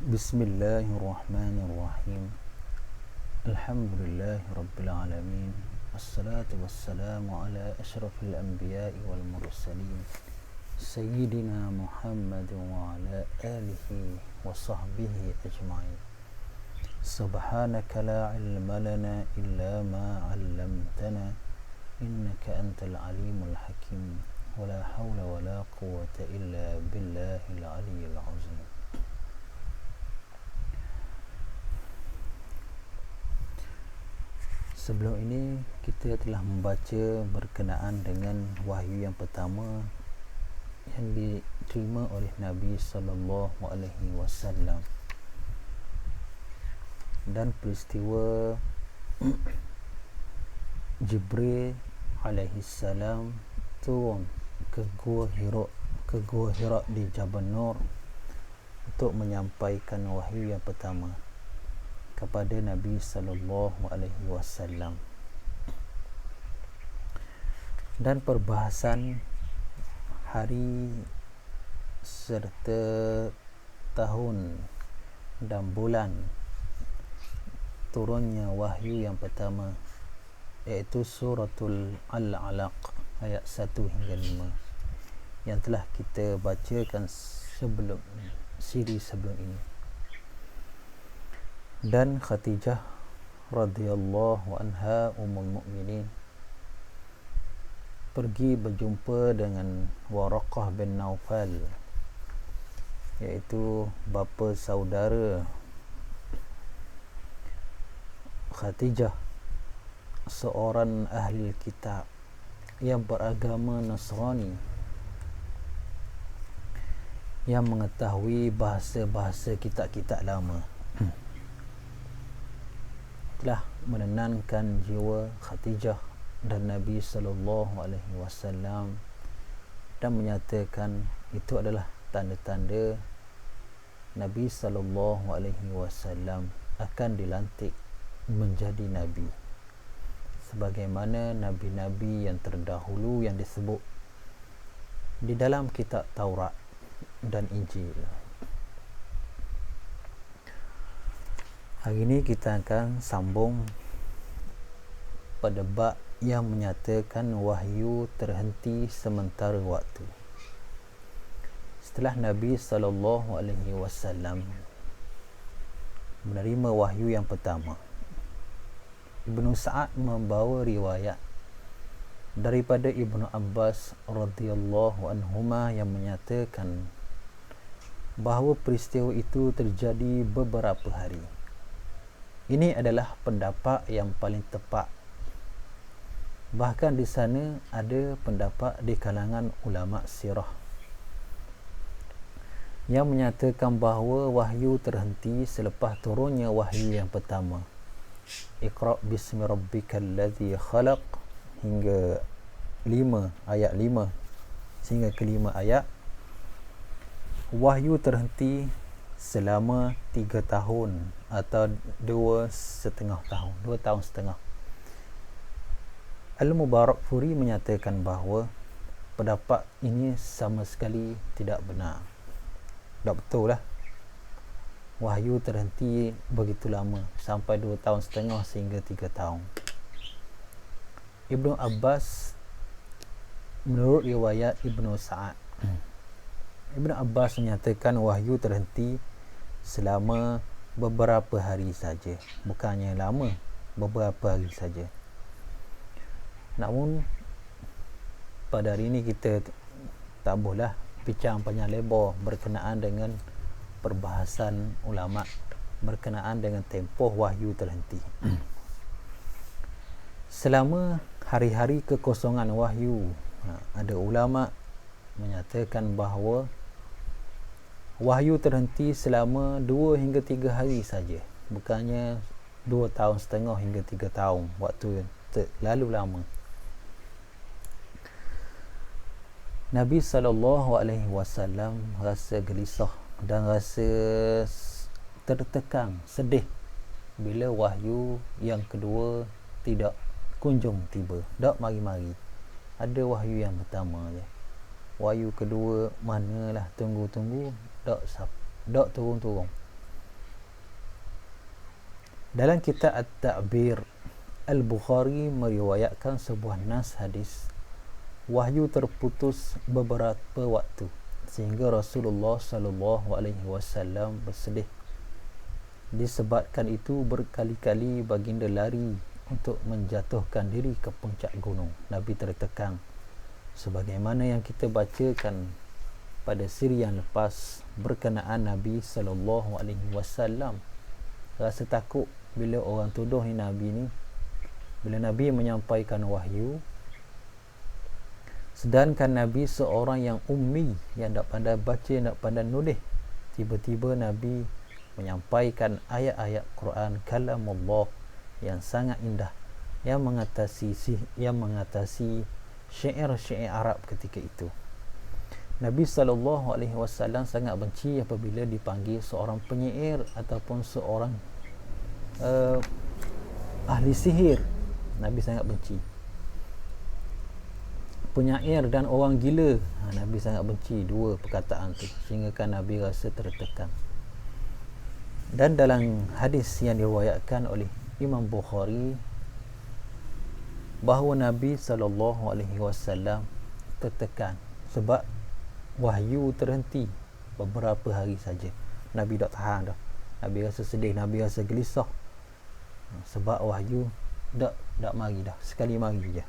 Bismillahirrahmanirrahim. Alhamdulillahi rabbil alamin. Assalatu wassalamu ala asyrafil anbiya'i wal mursalin Sayyidina Muhammad wa ala alihi wa sahbihi ajma'in. Subhanaka la ilma lana illa ma 'allamtana innaka antal alimul hakim. Wa la hawla wa la quwwata illa billahil aliyyil azim. Sebelum ini kita telah membaca berkenaan dengan wahyu yang pertama yang diterima oleh Nabi sallallahu alaihi wasallam, dan peristiwa Jibril alaihi salam turun ke Gua Hira di Jabal Nur untuk menyampaikan wahyu yang pertama kepada Nabi sallallahu alaihi wasallam. Dan perbahasan hari serta tahun dan bulan turunnya wahyu yang pertama, iaitu suratul Al-Alaq ayat 1 hingga 5 yang telah kita bacakan sebelum siri sebelum ini. Dan Khadijah radhiyallahu anha ummul mukminin pergi berjumpa dengan Waraqah bin Naufal, iaitu bapa saudara Khadijah, seorang ahli kitab yang beragama Nasrani, yang mengetahui bahasa-bahasa kitab-kitab lama, telah menenangkan jiwa Khadijah dan Nabi sallallahu alaihi wasallam dan menyatakan itu adalah tanda-tanda Nabi sallallahu alaihi wasallam akan dilantik menjadi nabi, sebagaimana nabi-nabi yang terdahulu yang disebut di dalam kitab Taurat dan Injil. Hari ini kita akan sambung pada bab yang menyatakan wahyu terhenti sementara waktu. Setelah Nabi sallallahu alaihi wasallam menerima wahyu yang pertama, Ibnu Sa'ad membawa riwayat daripada Ibnu Abbas radhiyallahu anhuma yang menyatakan bahawa peristiwa itu terjadi beberapa hari. Ini adalah pendapat yang paling tepat. Bahkan di sana ada pendapat di kalangan ulama sirah yang menyatakan bahawa wahyu terhenti selepas turunnya wahyu yang pertama, Iqra bismi rabbikal ladzi khalaq, hingga 5 ayat 5 sehingga ke 5 ayat. Wahyu terhenti selama 3 tahun atau 2,5 tahun, 2 tahun setengah. Al-Mubarakfuri menyatakan bahawa pendapat ini sama sekali tidak benar. Tak betul lah wahyu terhenti begitu lama, sampai 2 tahun setengah sehingga 3 tahun. Ibnu Abbas, menurut riwayat Ibnu Sa'ad, Ibnu Abbas menyatakan wahyu terhenti selama beberapa hari saja, bukannya lama, beberapa hari saja. Namun pada hari ini kita tak boleh bincang panjang lebar berkenaan dengan perbahasan ulama berkenaan dengan tempoh wahyu terhenti. Selama hari-hari kekosongan wahyu, ada ulama menyatakan bahawa wahyu terhenti selama 2 hingga 3 hari saja, bukannya 2 tahun setengah hingga 3 tahun, waktu yang terlalu lama. Nabi SAW rasa gelisah dan rasa tertekan, sedih bila wahyu yang kedua tidak kunjung tiba, tak mari-mari. Ada wahyu yang pertama je, wahyu kedua manalah tunggu-tunggu, tak turun-turun. Dalam kitab At-Ta'bir, Al-Bukhari meriwayatkan sebuah nas hadis, wahyu terputus beberapa waktu sehingga Rasulullah sallallahu alaihi wasallam bersedih. Disebabkan itu berkali-kali baginda lari untuk menjatuhkan diri ke puncak gunung. Nabi tertekan, sebagaimana yang kita bacakan pada siri yang lepas berkenaan Nabi sallallahu alaihi wasallam rasa takut bila orang tuduh ni Nabi ni, bila Nabi menyampaikan wahyu, sedangkan Nabi seorang yang ummi, yang tak pandai baca, tak pandai nulis. Tiba-tiba Nabi menyampaikan ayat-ayat Quran, kalamullah yang sangat indah, yang mengatasi syair-syair Arab ketika itu. Nabi SAW sangat benci apabila dipanggil seorang penyair ataupun seorang ahli sihir. Nabi sangat benci. Penyair dan orang gila, Nabi sangat benci dua perkataan tu, sehingga kan Nabi rasa tertekan. Dan dalam hadis yang diriwayatkan oleh Imam Bukhari, bahawa Nabi SAW tertekan sebab wahyu terhenti beberapa hari saja. Nabi tak tahan dah. Nabi rasa sedih, Nabi rasa gelisah sebab wahyu tak mari dah, sekali mari je.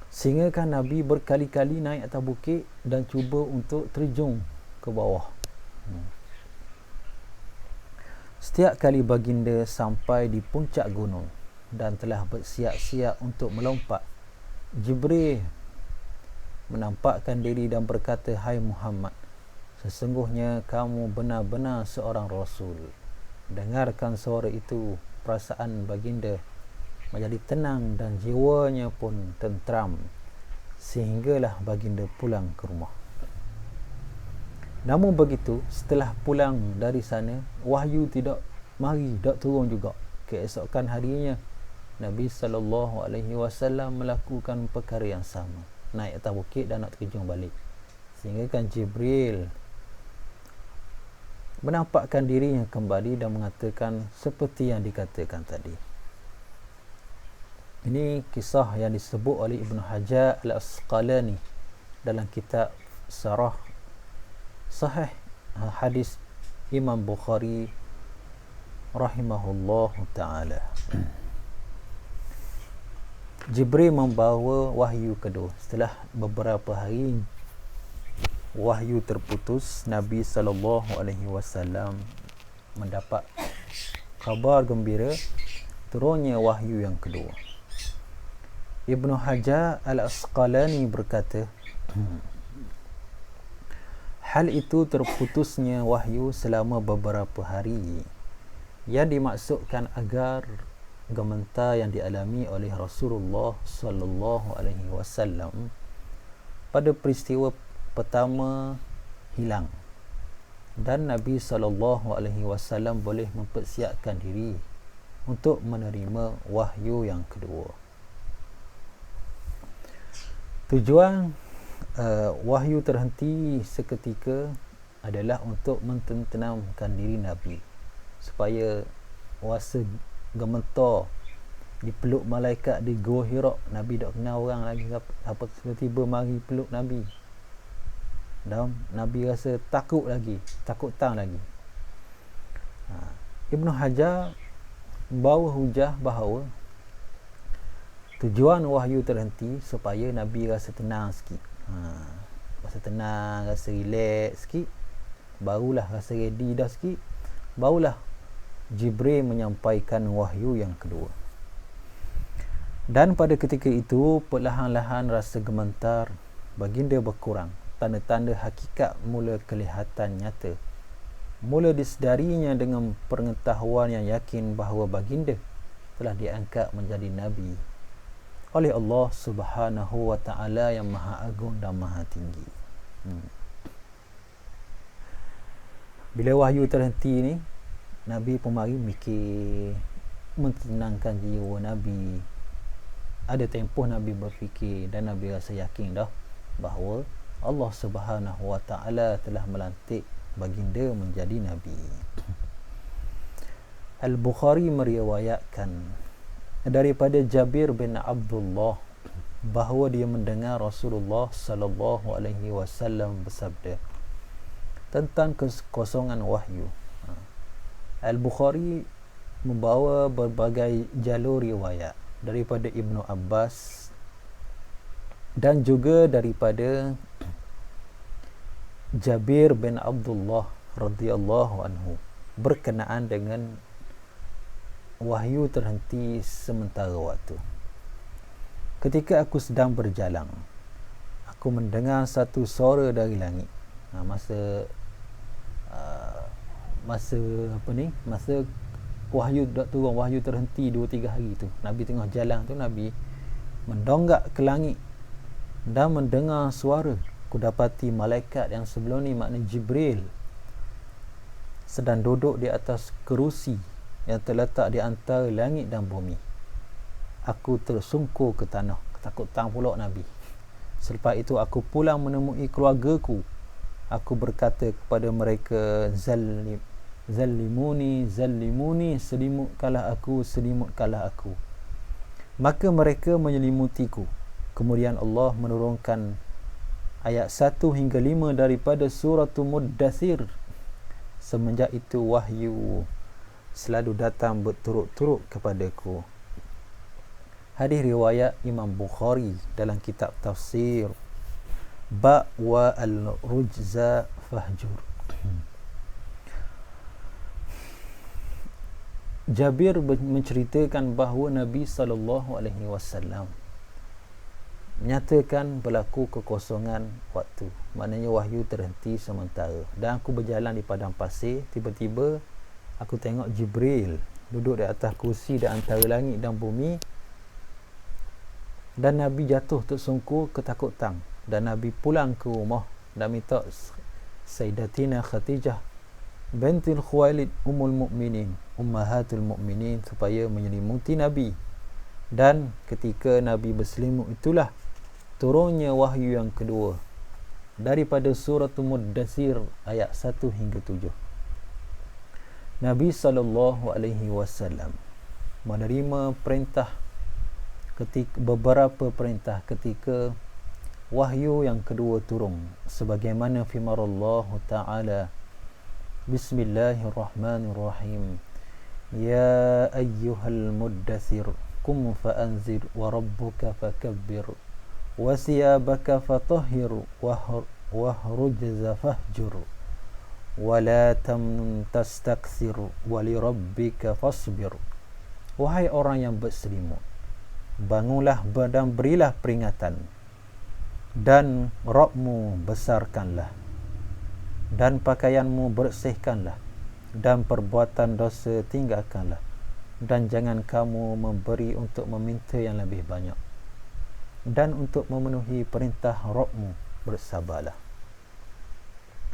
Sehingga kan Nabi berkali-kali naik atas bukit dan cuba untuk terjun ke bawah. Setiap kali baginda sampai di puncak gunung dan telah bersiap-siap untuk melompat, Jibril menampakkan diri dan berkata, "Hai Muhammad, sesungguhnya kamu benar-benar seorang Rasul." Dengarkan suara itu, perasaan baginda menjadi tenang dan jiwanya pun tenteram, sehinggalah baginda pulang ke rumah. Namun begitu, setelah pulang dari sana, wahyu tidak mari, tak turun juga. Keesokan harinya, Nabi SAW melakukan perkara yang sama, naik atas bukit dan nak terjun balik. Sehingga kan Jibril menampakkan dirinya kembali dan mengatakan seperti yang dikatakan tadi. Ini kisah yang disebut oleh Ibn Hajar Al-Asqalani dalam kitab Syarah Sahih hadis Imam Bukhari rahimahullah ta'ala. Jibril membawa wahyu kedua. Setelah beberapa hari wahyu terputus, Nabi SAW mendapat kabar gembira turunnya wahyu yang kedua. Ibn Hajar Al-Asqalani berkata, hal itu terputusnya wahyu selama beberapa hari yang dimaksudkan agar gementar yang dialami oleh Rasulullah sallallahu alaihi wasallam pada peristiwa pertama hilang, dan Nabi sallallahu alaihi wasallam boleh mempersiapkan diri untuk menerima wahyu yang kedua. Tujuan wahyu terhenti seketika adalah untuk mententeramkan diri Nabi, supaya rasa gemetar dipeluk malaikat di Gua Hira. Nabi tak kenal orang lagi, apa tiba-tiba mari peluk Nabi, dan Nabi rasa takut tang lagi. Ibn Hajar bawa hujah bahawa tujuan wahyu terhenti supaya Nabi rasa tenang sikit, rasa tenang, rasa relax sikit, barulah rasa ready dah sikit, barulah Jibril menyampaikan wahyu yang kedua. Dan pada ketika itu, perlahan-lahan rasa gementar baginda berkurang. Tanda-tanda hakikat mula kelihatan nyata. Mula disedarinya dengan pengetahuan yang yakin bahawa baginda telah diangkat menjadi Nabi oleh Allah Subhanahu wa ta'ala yang maha agung dan maha tinggi. Bila wahyu terhenti ni, Nabi pun mari mikir, mentenangkan jiwa Nabi. Ada tempoh Nabi berfikir dan Nabi rasa yakin dah bahawa Allah Subhanahu wa ta'ala telah melantik baginda menjadi Nabi. Al-Bukhari meriwayatkan daripada Jabir bin Abdullah bahawa dia mendengar Rasulullah sallallahu alaihi wasallam bersabda tentang kekosongan wahyu. Al-Bukhari membawa berbagai jalur riwayat daripada Ibnu Abbas dan juga daripada Jabir bin Abdullah radhiyallahu anhu berkenaan dengan wahyu terhenti sementara waktu. Ketika aku sedang berjalan, aku mendengar satu suara dari langit. Masa wahyu dah turun, wahyu terhenti 2-3 hari tu, Nabi tengah jalan tu, Nabi mendonggak ke langit dan mendengar suara. Aku dapati malaikat yang sebelum ni, makna Jibril, sedang duduk di atas kerusi yang terletak di antara langit dan bumi. Aku tersungkur ke tanah, ketakutan pula Nabi. Selepas itu aku pulang menemui keluargaku. Aku berkata kepada mereka, Zallimuni, selimutkanlah aku. Maka mereka menyelimutiku. Kemudian Allah menurunkan ayat 1 hingga 5 daripada suratul Muddathir. Semenjak itu wahyu selalu datang berturut-turut kepadaku. Hadis riwayat Imam Bukhari dalam kitab tafsir Ba wa al-rujza fahjur. Jabir menceritakan bahawa Nabi SAW menyatakan berlaku kekosongan waktu, maknanya wahyu terhenti sementara. Dan aku berjalan di padang pasir, tiba-tiba aku tengok Jibril duduk di atas kursi di antara langit dan bumi, dan Nabi jatuh tersungkur ketakutan, dan Nabi pulang ke rumah dan minta Sayyidatina Khadijah bintul Khuwailid ummahatul mu'minin supaya menyelimuti Nabi. Dan ketika Nabi berselimut itulah turunnya wahyu yang kedua daripada suratul Muddathir ayat 1 hingga 7. Nabi SAW menerima perintah beberapa perintah ketika wahyu yang kedua turun, sebagaimana firman Allah Ta'ala, Bismillahirrahmanirrahim, Ya ayyuhal muddathir qum fa'anzir wa rabbuka fakabbir wa siyabaka fatahhir wa rujza fahjur wa la tamnun tastakthir wa li rabbika fasbir. Wahai orang yang berselimut, bangunlah dan berilah peringatan, dan Rabbmu besarkanlah, dan pakaianmu bersihkanlah, dan perbuatan dosa tinggalkanlah, dan jangan kamu memberi untuk meminta yang lebih banyak, dan untuk memenuhi perintah Rabbmu bersabarlah.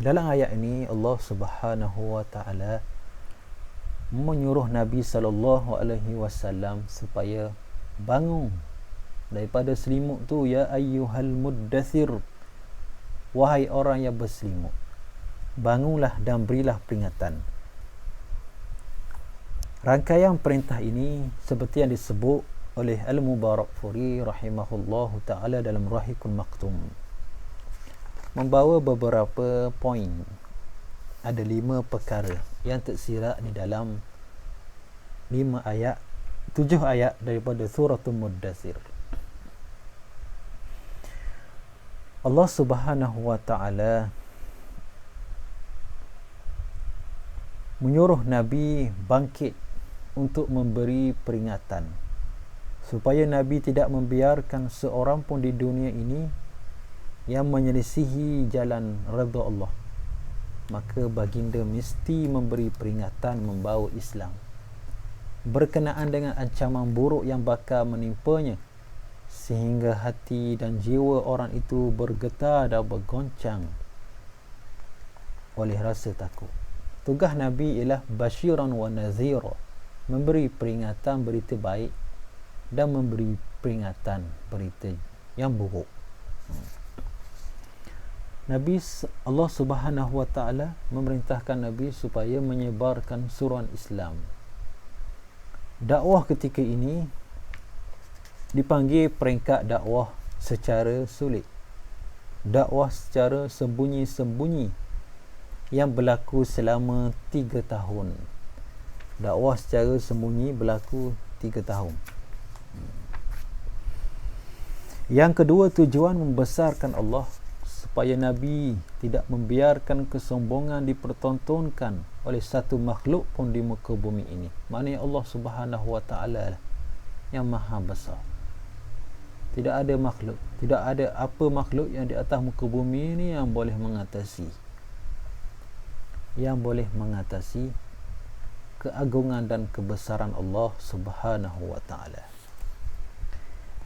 Dalam ayat ini Allah Subhanahu wa taala menyuruh Nabi SAW supaya bangun daripada selimut tu. Ya ayyuhal muddathir, wahai orang yang berselimut, bangunlah dan berilah peringatan. Rangkaian perintah ini seperti yang disebut oleh Al-Mubarakfuri rahimahullahu ta'ala dalam Rahikul Maktum, membawa beberapa poin. Ada 5 perkara yang tersirat di dalam 7 ayat daripada suratul Muddathir. Allah Subhanahu wa taala menyuruh Nabi bangkit untuk memberi peringatan, supaya Nabi tidak membiarkan seorang pun di dunia ini yang menyelisihi jalan redha Allah. Maka baginda mesti memberi peringatan, membawa Islam berkenaan dengan ancaman buruk yang bakal menimpanya, sehingga hati dan jiwa orang itu bergetar dan bergoncang oleh rasa takut. Tugas Nabi ialah basyiran wa nazira, memberi peringatan berita baik dan memberi peringatan berita yang buruk. Allah Subhanahu wa taala memerintahkan Nabi supaya menyebarkan suruhan Islam Dakwah ketika ini dipanggil peringkat dakwah secara sulit, dakwah secara sembunyi-sembunyi yang berlaku selama 3 tahun. Dakwah secara sembunyi berlaku 3 tahun. Yang kedua, tujuan membesarkan Allah, supaya Nabi tidak membiarkan kesombongan dipertontonkan oleh satu makhluk pun di muka bumi ini. Maknanya Allah Subhanahu wa taala yang maha besar. Tidak ada makhluk, tidak ada apa makhluk yang di atas muka bumi ini yang boleh mengatasi keagungan dan kebesaran Allah Subhanahu wa taala.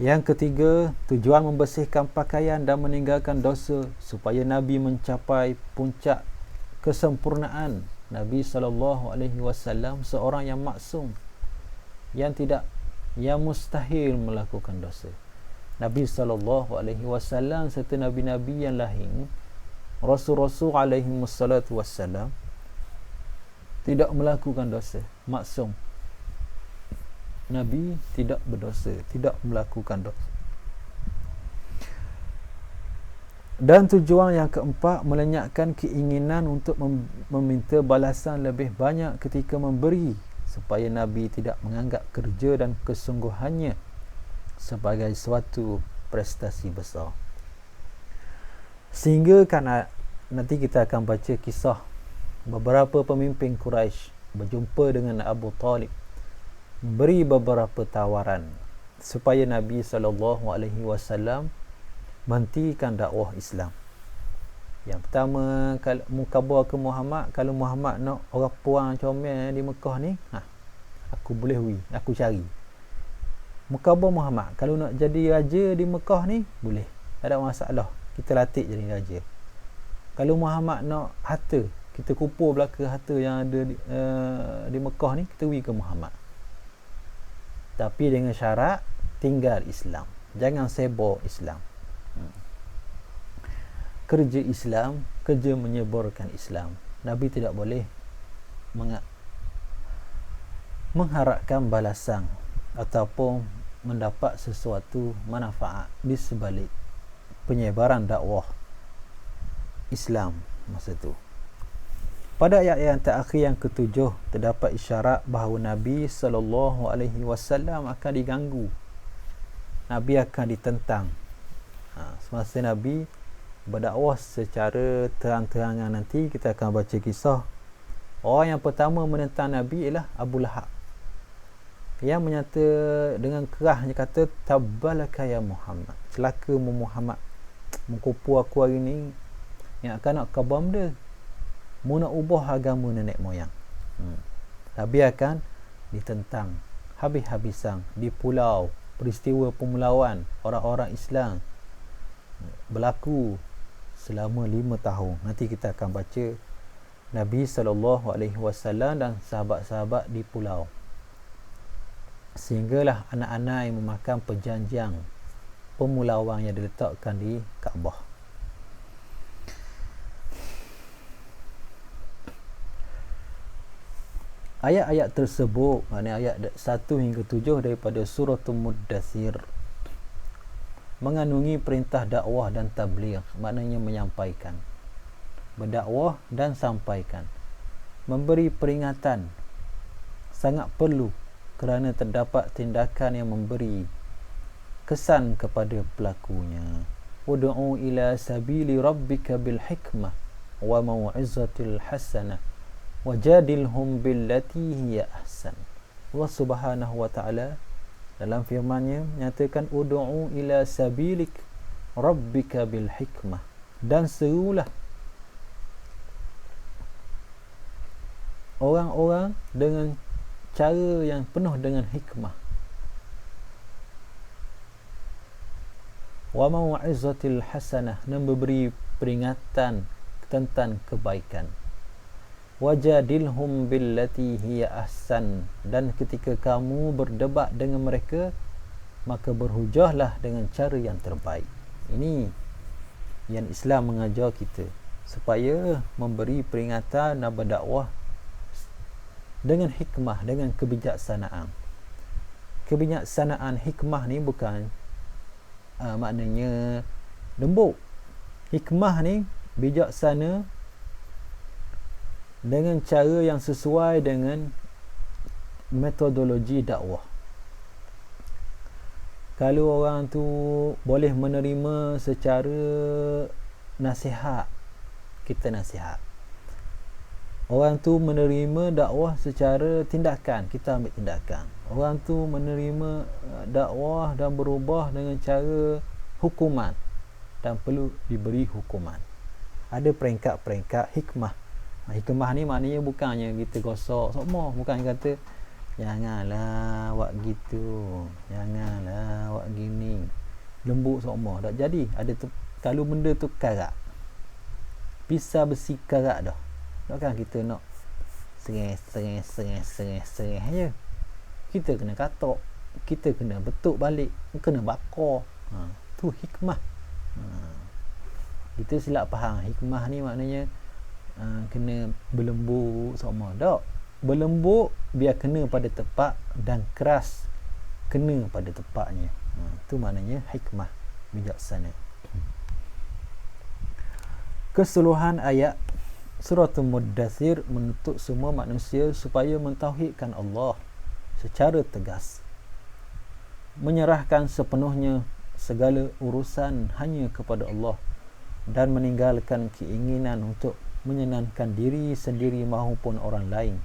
Yang ketiga, tujuan membersihkan pakaian dan meninggalkan dosa, supaya Nabi mencapai puncak kesempurnaan. Nabi SAW seorang yang maksum, yang mustahil melakukan dosa. Nabi SAW serta nabi-nabi yang lain, rasul-rasul alaihi wassalatu wassalam, tidak melakukan dosa, maksum. Nabi tidak berdosa, tidak melakukan dosa. Dan tujuan yang keempat, melenyapkan keinginan untuk meminta balasan lebih banyak ketika memberi, supaya Nabi tidak menganggap kerja dan kesungguhannya sebagai suatu prestasi besar. Sehingga nanti kita akan baca kisah beberapa pemimpin Quraisy berjumpa dengan Abu Talib, beri beberapa tawaran supaya Nabi SAW menghentikan dakwah Islam. Yang pertama, kalau mukabur ke Muhammad, kalau Muhammad nak orang puang comel di Mekah ni, aku boleh aku cari. Mukabur Muhammad, kalau nak jadi raja di Mekah ni, boleh, tak ada masalah, kita latih jadi raja. Kalau Muhammad nak harta, kita kumpul belaka harta yang ada di Mekah ni, kita pergi ke Muhammad. Tapi dengan syarat tinggal Islam, jangan sebor Islam. Kerja Islam, kerja menyebarkan Islam. Nabi tidak boleh mengharapkan balasan ataupun mendapat sesuatu manfaat di sebalik penyebaran dakwah Islam masa itu. Pada ayat yang terakhir yang ketujuh, terdapat isyarat bahawa Nabi SAW akan diganggu. Nabi akan ditentang. Semasa Nabi berdakwah secara terang-terangan, nanti kita akan baca kisah. Orang yang pertama menentang Nabi ialah Abu Lahab, yang menyata dengan kerasnya kata, tabbalaka ya Muhammad, celaka Muhammad, mengkupu aku hari ni, yang akan nak kabam dia, mu nak ubah agama nenek moyang. Nabi akan ditentang habis-habisan di pulau. Peristiwa pemulawan orang-orang Islam berlaku selama 5 tahun. Nanti kita akan baca Nabi SAW dan sahabat-sahabat di pulau, sehinggalah anak-anak yang memakan perjanjian pemulawan yang diletakkan di Kaabah. Ayat-ayat tersebut, maknanya ayat 1 hingga 7 daripada surah Muddathir, mengandungi perintah dakwah dan tabligh, maknanya menyampaikan, berdakwah dan sampaikan, memberi peringatan sangat perlu kerana terdapat tindakan yang memberi kesan kepada pelakunya. Ud'u ila sabili rabbika bil hikmah wa mau'izatil hasanah wajadilhum billati hiya ahsan. Allah Subhanahu wa taala dalam firman-Nya menyatakan, ud'u ila sabilik rabbika bil hikmah, dan serulah orang-orang dengan cara yang penuh dengan hikmah. Wa mau'izatil hasanah, dan memberi peringatan tentang kebaikan. Wajadilhum billati hiya ahsan, dan ketika kamu berdebat dengan mereka, maka berhujahlah dengan cara yang terbaik. Ini yang Islam mengajar kita, supaya memberi peringatan dan berdakwah dengan hikmah, dengan kebijaksanaan. kebijaksanaan hikmah ni bukan maknanya lembut. Hikmah ni bijaksana dengan cara yang sesuai dengan metodologi dakwah. Kalau orang tu boleh menerima secara nasihat, kita nasihat. Orang tu menerima dakwah secara tindakan, kita ambil tindakan. Orang tu menerima dakwah dan berubah dengan cara hukuman, dan perlu diberi hukuman. Ada peringkat-peringkat hikmah. Hikmah ni maknanya bukannya kita gosok semua, bukan kata janganlah buat gitu, janganlah buat gini, lembut semua. Tak jadi. Ada tu, kalau benda tu karat, pisau besi karat dah, takkan kita nak sereh je. Kita kena katok, kita kena betuk balik, kena bakar. Tu hikmah. Kita silap faham hikmah ni maknanya kena berlembut semua. Tak, berlembut biar kena pada tepat, dan keras kena pada tepatnya. Tu maknanya hikmah, bijaksana. Keseluruhan ayat surah Al-Muddathir menuntut semua manusia supaya mentauhidkan Allah secara tegas, menyerahkan sepenuhnya segala urusan hanya kepada Allah, dan meninggalkan keinginan untuk menyenangkan diri sendiri maupun orang lain,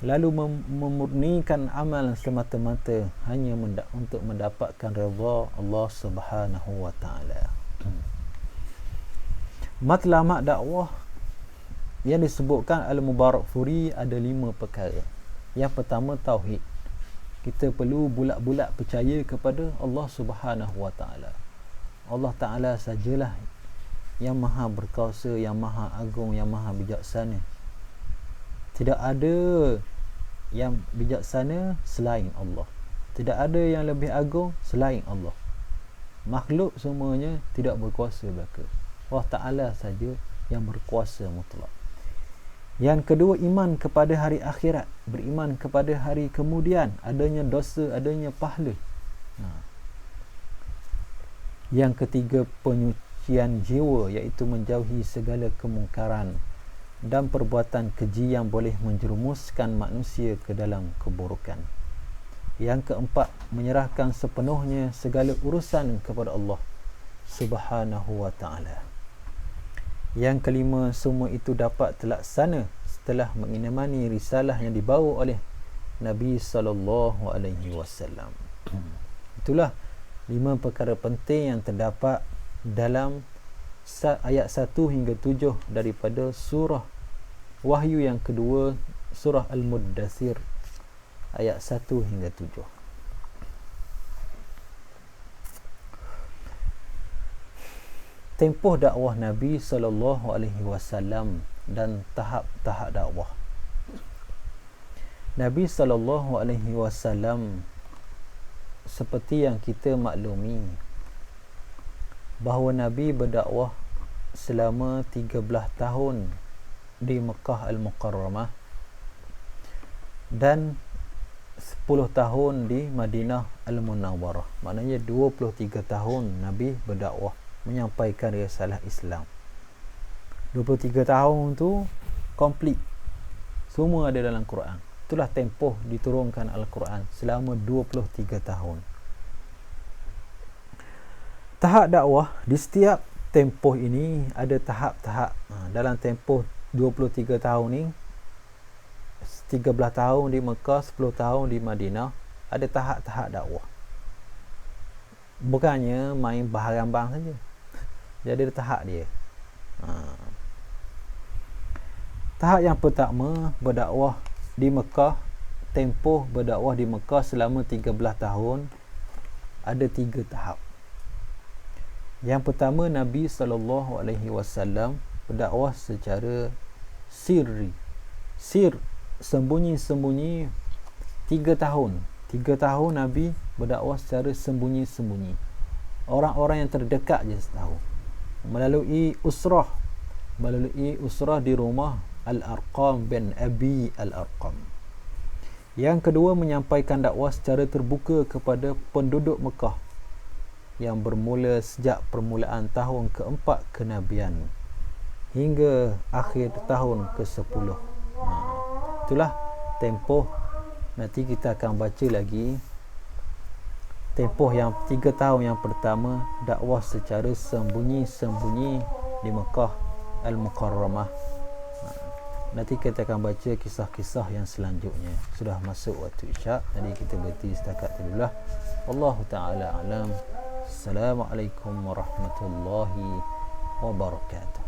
lalu memurnikan amal semata-mata hanya untuk mendapatkan redha Allah Subhanahu wa taala. Matlamat dakwah yang disebutkan Al-Mubarakfuri ada 5 perkara. Yang pertama, tauhid. Kita perlu bulat-bulat percaya kepada Allah Subhanahu wa taala. Allah Taala sajalah yang maha berkuasa, yang maha agung, yang maha bijaksana. Tidak ada yang bijaksana selain Allah. Tidak ada yang lebih agung selain Allah. Makhluk semuanya tidak berkuasa belaka. Allah Ta'ala saja yang berkuasa mutlak. Yang kedua, iman kepada hari akhirat, beriman kepada hari kemudian, adanya dosa, adanya pahala. Yang ketiga, penyucian jiwa, iaitu menjauhi segala kemungkaran dan perbuatan keji yang boleh menjerumuskan manusia ke dalam keburukan. Yang keempat, menyerahkan sepenuhnya segala urusan kepada Allah Subhanahu wa ta'ala. Yang kelima, semua itu dapat terlaksana setelah mengimani risalah yang dibawa oleh Nabi sallallahu alaihi wasallam. Itulah 5 perkara penting yang terdapat dalam ayat 1 hingga 7 daripada surah Wahyu yang kedua, surah Al-Muddathir, ayat 1 hingga 7. Tempoh dakwah Nabi sallallahu alaihi wasallam dan tahap-tahap dakwah. Nabi sallallahu alaihi wasallam, seperti yang kita maklumi, bahawa Nabi berdakwah selama 13 tahun di Mekah Al-Mukarramah dan 10 tahun di Madinah Al-Munawwarah. Maknanya 23 tahun Nabi berdakwah, menyampaikan risalah Islam. 23 tahun tu komplit, semua ada dalam Quran. Itulah tempoh diturunkan Al-Quran, selama 23 tahun. Tahap dakwah, di setiap tempoh ini ada tahap-tahap. Dalam tempoh 23 tahun ni, 13 tahun di Mekah, 10 tahun di Madinah, ada tahap-tahap dakwah. Bukannya main baharambang saja. Jadi ada tahap dia. Tahap yang pertama, berdakwah di Mekah. Tempoh berdakwah di Mekah selama 13 tahun ada 3 tahap. Yang pertama, Nabi SAW berdakwah secara sirri. Sembunyi-sembunyi 3 tahun. 3 tahun Nabi berdakwah secara sembunyi-sembunyi. Orang-orang yang terdekat je tahu. Melalui usrah di rumah Al-Arqam bin Abi Al-Arqam. Yang kedua, menyampaikan dakwah secara terbuka kepada penduduk Mekah yang bermula sejak permulaan tahun keempat kenabian hingga akhir tahun ke-10. Itulah tempoh. Nanti kita akan baca lagi tempoh yang 3 tahun yang pertama, dakwah secara sembunyi-sembunyi di Mekah Al-Mukarramah. Nanti kita akan baca kisah-kisah yang selanjutnya. Sudah masuk waktu isyak, jadi kita berhenti setakat itulah. Wallahu ta'ala alam. Assalamualaikum warahmatullahi wabarakatuh.